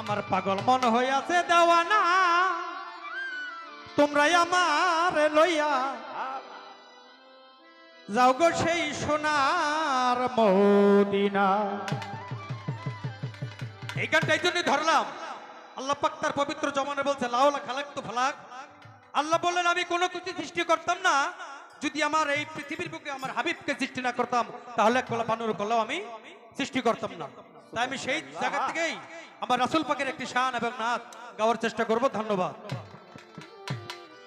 আমার পাগল মন হইয়াছে দেওয়ানা তোমরাই আমার লইয়া যাও গো সেই সোনার মদিনা। এই গানটা এই জন্যই ধরলাম, আল্লাহ পাক তার পবিত্র জমানে বলছে লাউলা খালাকতু ফালাক। আল্লাহ বললেন আমি কোনো কিছু সৃষ্টি করতাম না যদি আমার এই পৃথিবীর বুকে আমার হাবিবকে সৃষ্টি না করতাম, তাহলে এক কলা বানুর কলাও আমি সৃষ্টি করতাম না। তাই আমি সেই জায়গা থেকেই আমার রাসূল পাকের একটি শান এবং নাত গাওয়ার চেষ্টা করব। ধন্যবাদ।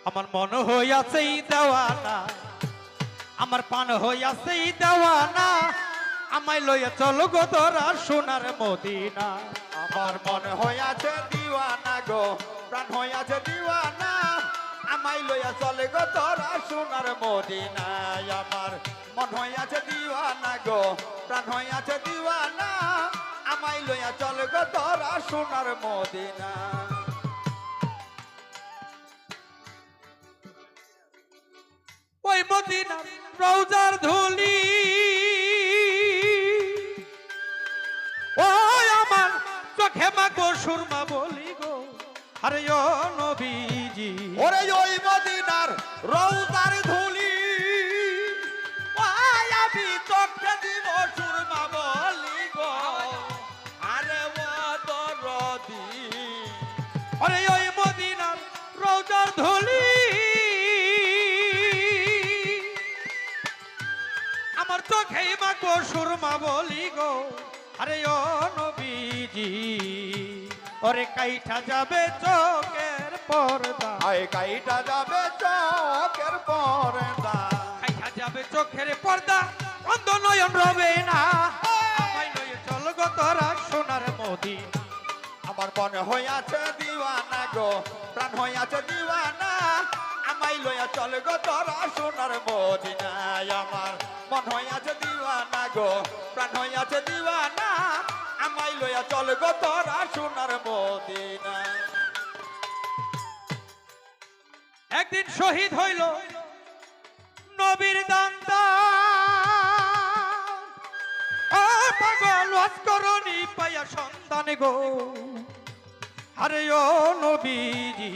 আমার মন হইয়াছে দেওয়ানা, আমার পান হইয়াছে দেওয়ানা, আমায় লইয়া চলো গো তোরা সোনার মদিনা। আমার মন হইয়াছে দিওয়ানা গো, প্রাণ হইয়াছে দিওয়ানা, আমায় লইয়া চলে গো তোরা সোনার মদিনায়। আমার মন হইয়াছে দিওয়ানা গো, প্রাণ হইয়াছে দিওয়ানা, আমায় লইয়া চলে গো তোরা সোনার মদিনা। ওই মদিনা রওজার ধুলি, ওই আমার চোখে মাগো সুরমা বলি গো, আরে ও নবীজি। ওরে ওই মদিনার রওজার ধুলি, ওই আমি চোখে দিব সুরমা বলি গো, আরে ও দরদি। আরে ওই মদিনার রওজার ধুলি, আমার চোখে মাগো সুরমা বলি গো, আরে ও নবীজি। ওরে কাইঠা যাবে চোখের পর্দা, আয় কাইটা যাবে চোখের পর্দা, কাইঠা যাবে চোখের পর্দা, অন্ধ নয়ন রবে না, আমায় লইয়া চল গো তোরা সোনার মদিনা। আমার মন হইয়াছে দিওয়ানা গো, প্রাণ হইয়াছে দিওয়ানা, আমায় লইয়া চল গো তোরা সোনার মদিনায়। আমার মন হইয়াছে দিওয়ানা গো, প্রাণ হইয়াছে দিওয়ানা, আমায় লইয়া চল গো তোরা সোনার মদিনা। একদিন শহীদ হইল নবীর দান্তা, ও পাগল ওয়াসকরণী পাইয়া সন্তান গো, আরে ও নবীজি।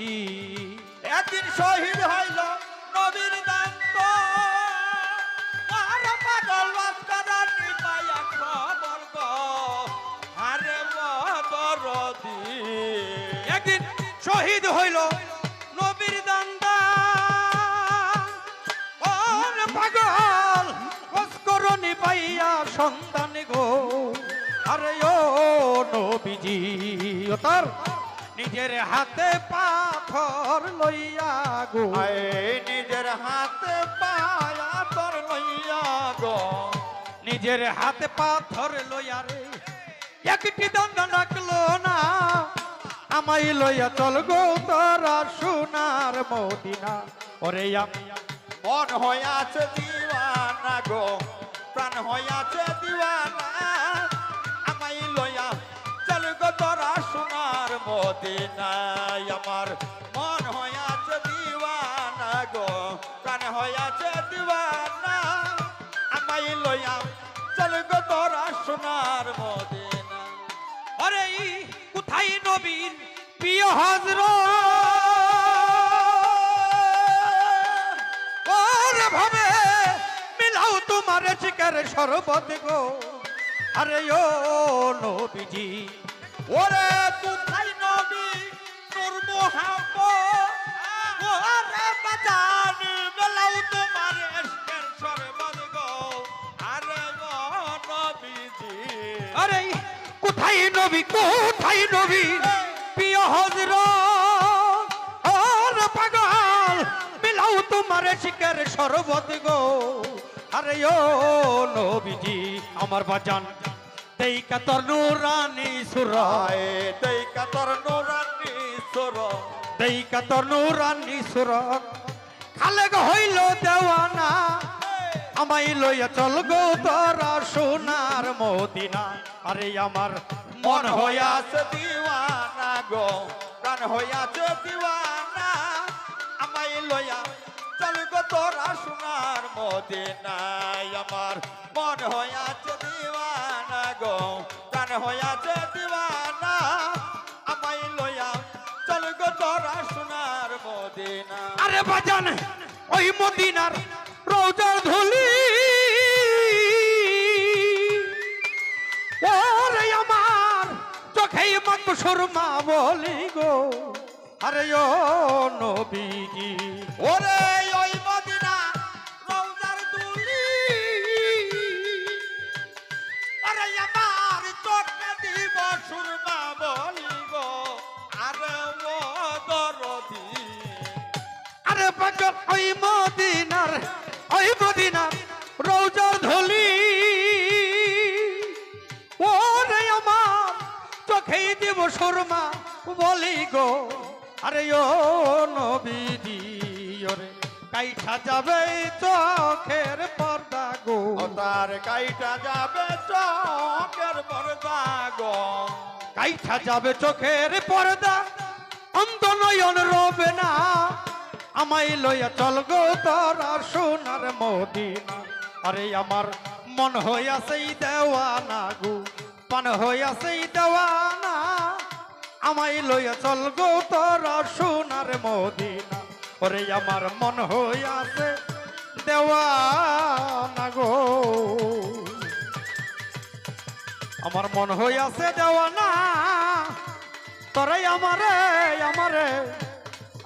একদিন শহীদ হইল নবীর দান্ত, আর পাগল ওয়াসকরণী পাইয়া খবর গো, আরে দরদি। একদিন শহীদ হইল নবীর দান্তা, ও পাগল ওয়াসকরণী পাইয়া সন্তান গো, আরে ও নবীজি। ও তার নিজের হাতে পাথর লইয়া গো, আয় নিজের হাতে পায়া তোর লইয়া গো, নিজের হাতে পাথর লইয়া রে একটি দণ্ড রাখলো না, আমায় লইয়া চল গো তোরা সোনার মদিনা। ওরে আমি মন হইয়াছে দিওয়ানা গো, প্রাণ হইয়াছে দিওয়ানা, আমায় লইয়া চল গো তোরা সোনার মদিনায়। আমার মন হইয়াছে দিওয়ানা গো, প্রাণ হইয়াছে দিওয়ানা, আমায় লইয়া চল গো তোরা সোনার মদিনা। আরে কোথায় নবীর প্রিয় হযরত, ওরে ভাবে মিলাও তোমার চিকার শরবত গো, আরে ও নবীজি। ওরে কোথায় নবী নূর মোহাম্মদ, ওরে বাজান বেলাও তোমার ইশকের শরবত গো, আরে গো নবীজি। আরে কোথায় নবী, কোথায় নবী প্রিয় হযরত, ওরে পাগল মিলাও তোমার চিকার শরবত গো, আরে ও নবীজি। আমার বাজান দেইকা তোর নুরানি সুরা, আয় দেইকা তোর নুরানি সুর, দেইকা তোর নুরানি সুরা, খালেক হইল দেওয়ানা, আমায় লইয়া চল গো তোরা সোনার মদিনা। আরে আমার মন হইয়াছে দিওয়ানা গো, প্রাণ হইয়াছে দিওয়ানা, আমায় লইয়া চল গো তোরা সোনার মদিনায়। আমার মন হইয়াছে দিওয়ানা গো, প্রাণ হইয়াছে দিওয়ানা, আরে বাজান ওই মদিনার রোজার ধুলি ওরে আমার চোখেই মাত্র সুরমা বলি গো আরে ও নবীজি ওরে ওই মদিনা রওজার দুলি আরে আমার চোখে দিব সুরমা বলিব আরে ও দরদি আরে বাজান ওই মদিনার রোজার ধুলি ওরে আমার চোখেই দিব সুরমা বলি গো আরে ও নবীজি ওরে কাইঠা যাবে চোখের পর্দা গো ও তার কাইটা যাবে চোখের পর্দা গো কাইঠা যাবে চোখের পর্দা অন্ত নয়ন রবে না আমায় লইয়া চল গো তোরা সোনার মদিনা আরে আমার মন হইয়াছেই দেওয়ানা গো পান হইয়াছেই দেওয়ানা আমায় লইয়া চল গো তোরা সোনার মদিনা ওরে আমার মন হইয়াছে দেওয়ানা গো আমার মন হইয়াছে দেওয়ানা তোরাই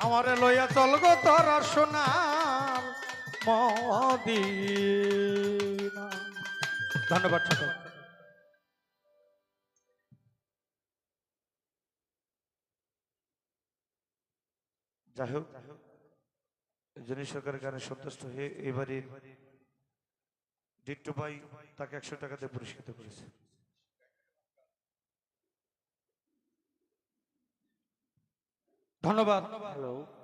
আমারে লইয়া চল গো তোরা সোনার মদিনা ধন্যবাদ সকল যাই হোক জনি সরকারের গানে সন্তুষ্ট হয়ে এবারে ডিট্টু ভাই তাকে 100 টাকা দিয়ে পুরস্কৃত করেছে। ধন্যবাদ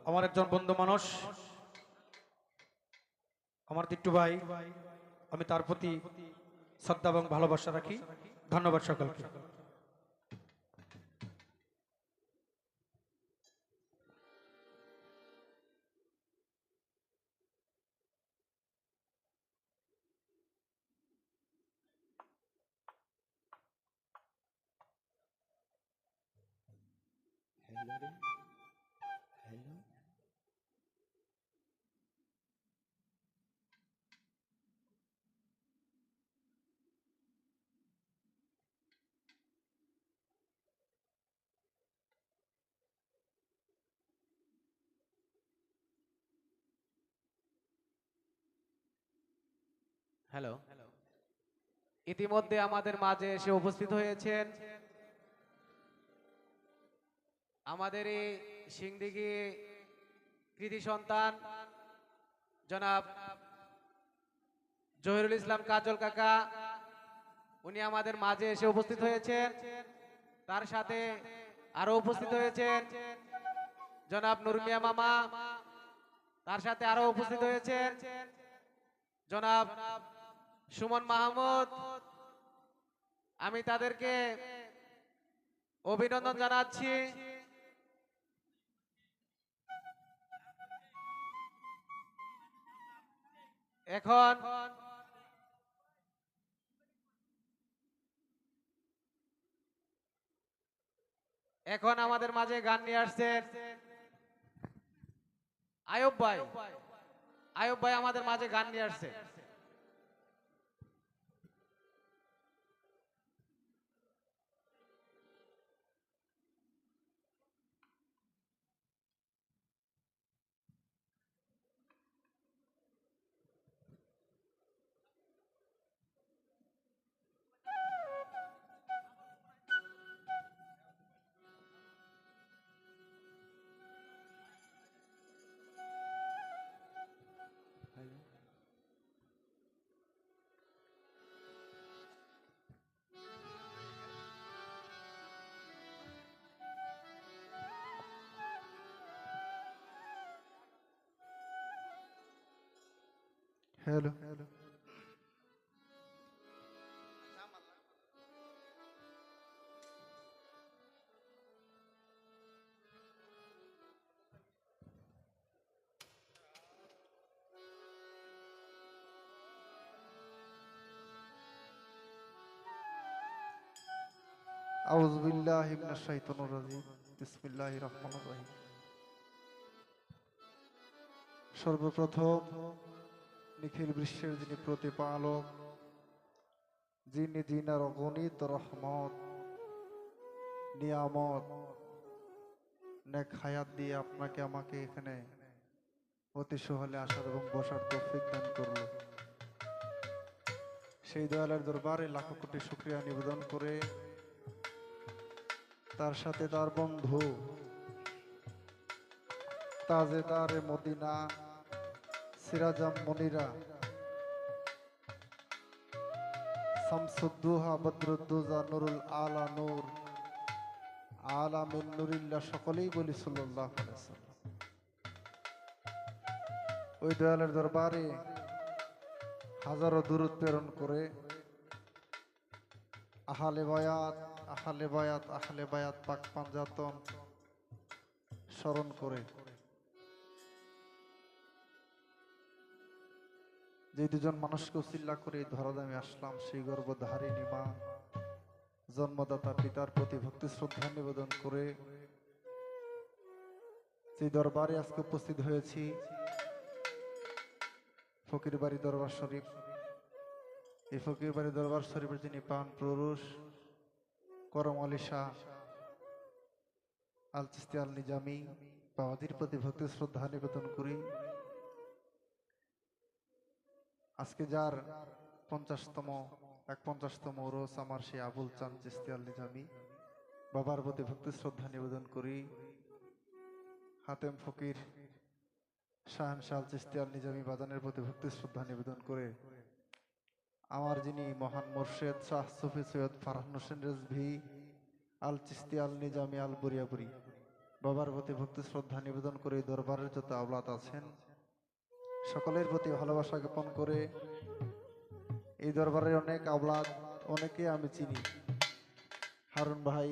আমার একজন বন্ধু মানুষ আমার দিট্টু ভাই আমি তার প্রতি শ্রদ্ধা এবং ভালোবাসা রাখি ধন্যবাদ সকলকে হ্যালো ইতিমধ্যে আমাদের মাঝে এসে উপস্থিত হয়েছেন আমাদের এই সিংদিঘি কৃতি সন্তান জনাব জহিরুল ইসলাম কাজল কাকা উনি আমাদের মাঝে এসে উপস্থিত হয়েছেন তার সাথে আরো উপস্থিত হয়েছেন জনাব নুরমিয়া মামা তার সাথে আরো উপস্থিত হয়েছেন জনাব সুমন মাহমুদ আমি তাদেরকে অভিনন্দন জানাচ্ছি এখন আমাদের মাঝে গান নিয়ে আসছেন আয়ুব ভাই আমাদের মাঝে গান নিয়ে আসছে হ্যালো আউযু বিল্লাহি মিনাশ শাইতানির রাজিম বিসমিল্লাহির রহমানির রহিম সর্বপ্রথম নিখিল বিশ্বের যিনি প্রতিপালক, যিনি দিনার অগণিত রহমত নিয়ামত নেক হায়াত দিয়ে আপনাকে আমাকে এখানে অতি সহলে আসার এবং বসার তৌফিক দান করল, সেই দয়ালের দরবারে লাখো কোটি শুকরিয়া নিবেদন করে তার সাথে তার বন্ধু তাজেদারে মদিনা সিরাজাম মনিরা শামসুদ্দোহা বদরুদ্দোজা নুরুল আলা নূর আলামিন নুরিল্লাহ সকলেই বলি সাল্লাল্লাহু আলাইহি ওয়াসাল্লাম। ওই দয়ালের দরবারে হাজারো দুরূদ প্রেরণ করে আহলে বায়াত আহলে বায়াত আহলে বায়াত পাক পাঞ্জাতন স্মরণ করে যে দুজন মানুষকে উসিল্লা করে এই ধরাধামে আসলাম, সেই গর্ভধারিণী মা জন্মদাতা পিতার প্রতি ভক্তি শ্রদ্ধা নিবেদন করে যে দরবারে আজকে উপস্থিত হয়েছি, ফকির বাড়ি দরবার শরীফ। এই ফকির বাড়ি দরবার শরীফের যিনি পান পুরুষ করম আলী শাহ আল চিস্তি আল নিজামি বাবাজির প্রতি ভক্তি শ্রদ্ধা নিবেদন করি। আজকে যার 51তম রোজ আমার সেই আবুল চান চিস্তি আল নিজামি বাবার প্রতি ভক্তি শ্রদ্ধা নিবেদন করি। হাতেম ফকির শাহানশাহ আল চিস্তি আল নিজামি বাজানের প্রতি ভক্তি শ্রদ্ধা নিবেদন করে আমার যিনি মহান মোর্শেদ শাহ সুফি সৈয়দ ফারহান হোসেন রেজভি আল চিস্তি আল নিজামি আল বুরিয়াবুরি বাবার প্রতি ভক্তি শ্রদ্ধা নিবেদন করে এই দরবারের যত আওলাদ আছেন সকলের প্রতি ভালোবাসা জ্ঞাপন করে এই দরবারের অনেক আওলাদ অনেকে আমি চিনি, হারুন ভাই